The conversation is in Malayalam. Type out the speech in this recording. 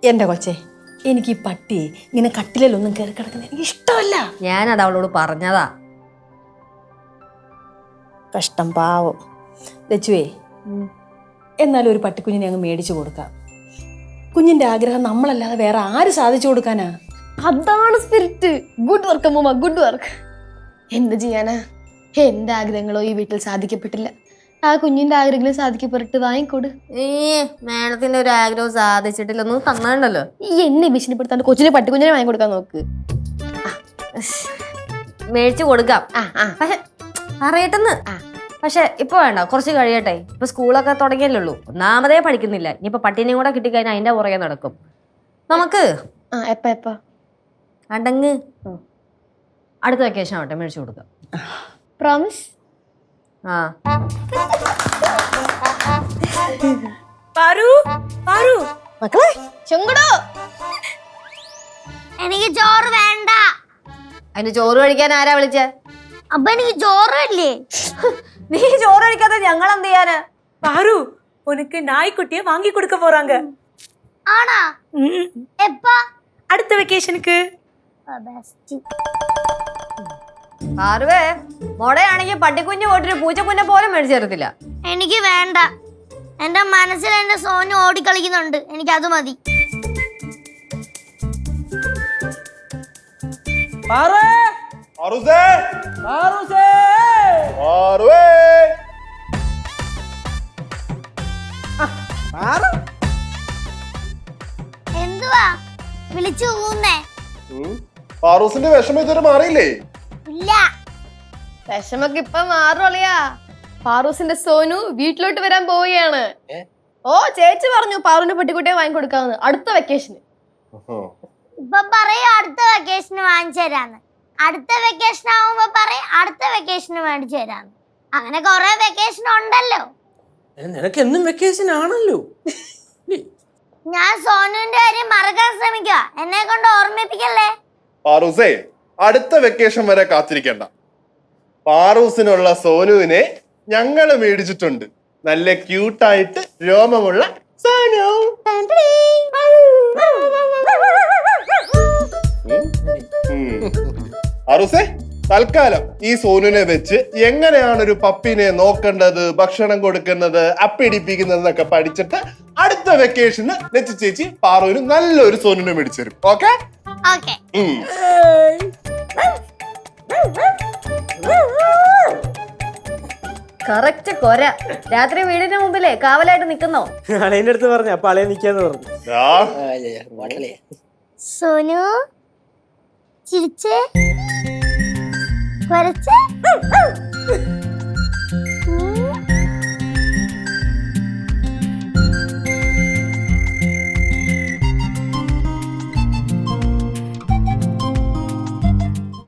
എന്റെ കൊച്ചേ, എനിക്ക് ഈ പട്ടിയെ ഇങ്ങനെ കട്ടിലൊന്നും കയറി കിടക്കുന്നത് എനിക്ക് ഇഷ്ടമല്ല. ഞാനത് അവളോട് പറഞ്ഞതാ. കഷ്ടം പാവം. ലച്ചുവേ, എന്നാലും ഒരു പട്ടിക്കുഞ്ഞിനെ അങ്ങ് മേടിച്ചു കൊടുക്കാം. കുഞ്ഞിന്റെ ആഗ്രഹം നമ്മളല്ലാതെ വേറെ ആര് സാധിച്ചു കൊടുക്കാനാ? അതാണ് സ്പിരിറ്റ്. ഗുഡ് വർക്ക് അമ്മൂമ്മ, ഗുഡ് വർക്ക്. എന്ത് ചെയ്യാനാ, എന്റെ ആഗ്രഹങ്ങളോ ഈ വീട്ടിൽ സാധിക്കപ്പെട്ടില്ല. ആ കുഞ്ഞിന്റെ ആഗ്രഹങ്ങളും സാധിക്കപ്പെട്ടിട്ട് വാങ്ങിക്കൊടു. മേഡത്തിന്റെ ഒരു ആഗ്രഹം സാധിച്ചിട്ടില്ലെന്ന് തന്നാണ്ടല്ലോ. ഈ എന്നെ ഭീഷണിപ്പെടുത്താണ്ട് കൊച്ചിനെ പട്ടിക്കുഞ്ഞിനെ വാങ്ങിക്കൊടുക്കാൻ നോക്ക്. മേടിച്ചു കൊടുക്കാം. പക്ഷെ അറിയട്ടെന്ന്. പക്ഷെ ഇപ്പൊ വേണ്ട, കുറച്ച് കഴിയട്ടെ. ഇപ്പൊ സ്കൂളൊക്കെ തുടങ്ങിയല്ലേ. ഒന്നാമതേ പഠിക്കുന്നില്ല. ഇനിയിപ്പൊ പട്ടീനെയും കൂടെ കിട്ടിക്കഴിഞ്ഞാൽ അതിന്റെ പുറകെ നടക്കും. നമുക്ക് എപ്പ അടങ്ങ് അടുത്ത വെക്കേഷൻ ആവട്ടെ, മേടിച്ചു കൊടുക്കാം. പ്രോമിസ്. ആ പാറു, പാറു മക്കളെ, ചെങ്കടോ, എനിക്ക് ചോറ് വേണ്ട. അതിന് ചോറ് കഴിക്കാൻ ആരാ വിളിച്ചേ? അപ്പൊ എനിക്ക് ചോറില്ലേ? നീ ചോറ് കഴിക്കാതെ ഞങ്ങൾ എന്ത് ചെയ്യാന്? பாரு உனக்கு நாய்க்குட்டியை வாங்கி கொடுக்க போறாங்க. ആണാ? എപ്പാ? அடுத்த வெக்கேஷனுக்கு. പാറുവേ, മോടയാണെങ്കിൽ പട്ടിക്കുഞ്ഞ് പോയിട്ടൊരു പൂച്ചക്കുഞ്ഞെ പോലും മേടിച്ചു തരത്തില്ല. എനിക്ക് വേണ്ട. എന്റെ മനസ്സിൽ എന്റെ സോനു ഓടിക്കളിക്കുന്നുണ്ട്. എനിക്ക് അത് മതി. പാറേ, പാറുസേ, പാറുസേ, പാറുവേ. പാറു, എന്തുവാ വിളിച്ചു ഊന്നേ? പാറൂസിന്റെ വിഷമം ഇതുവരെ മാറിയില്ലേ? ഇല്ല. വിഷമൊക്കെ ഇപ്പൊ മാറുള്ളയാ. പാറൂസിന്റെ സോനു വീട്ടിലോട്ട് വരാൻ പോവുകയാണ്. ഓ, ചേച്ചി പറഞ്ഞു പാറുവിന്റെ പട്ടിക്കുട്ടിയെ വാങ്ങിക്കൊടുക്കാന്ന് അടുത്ത വെക്കേഷന്. ഇപ്പൊ പറയും അടുത്ത വെക്കേഷന് വാങ്ങിച്ചു തരാന്ന്. അടുത്ത വെക്കേഷൻ ആവുമ്പോ പറയും അടുത്ത വെക്കേഷന് മേടിച്ചു തരാന്ന്. അങ്ങനെ കൊറേ വെക്കേഷൻ ഉണ്ടല്ലോ. നിനക്ക് എന്നും വെക്കേഷൻ ആണല്ലോ. ഞാൻ സോനുവിന്റെ കാര്യം മറക്കാൻ ശ്രമിക്കുക. എന്നെ കൊണ്ട് ഓർമ്മിപ്പിക്കല്ലേ. പാറൂസേ, അടുത്ത വെക്കേഷൻ വരെ കാത്തിരിക്കണ്ട. പാറൂസിനുള്ള സോനുവിനെ ഞങ്ങള് മേടിച്ചിട്ടുണ്ട്. നല്ല ക്യൂട്ടായിട്ട് രോമമുള്ള സോനു. പാറൂസേ, തൽക്കാലം ഈ സോനുവിനെ വെച്ച് എങ്ങനെയാണ് ഒരു പപ്പിനെ നോക്കേണ്ടത്, ഭക്ഷണം കൊടുക്കുന്നത്, അപ്പിടിപ്പിക്കുന്നത് എന്നൊക്കെ പഠിച്ചിട്ട് അടുത്ത വെക്കേഷന് നെച്ചു ചേച്ചി പാറുവിന് നല്ലൊരു സോനുവിനെ മേടിച്ചു തരും. ഓക്കെ? ഓക്കെ. കറക്റ്റ് കൊര. രാത്രി വീടിന്റെ മുമ്പിലേ കാവലായിട്ട് നിക്കുന്നോ? അളേന്റെ അടുത്ത് പറഞ്ഞു, അപ്പൊ അളയെ നിക്കാന്ന് പറഞ്ഞു. സോനു ചിരിച്ചേ, കുരച്ചേ.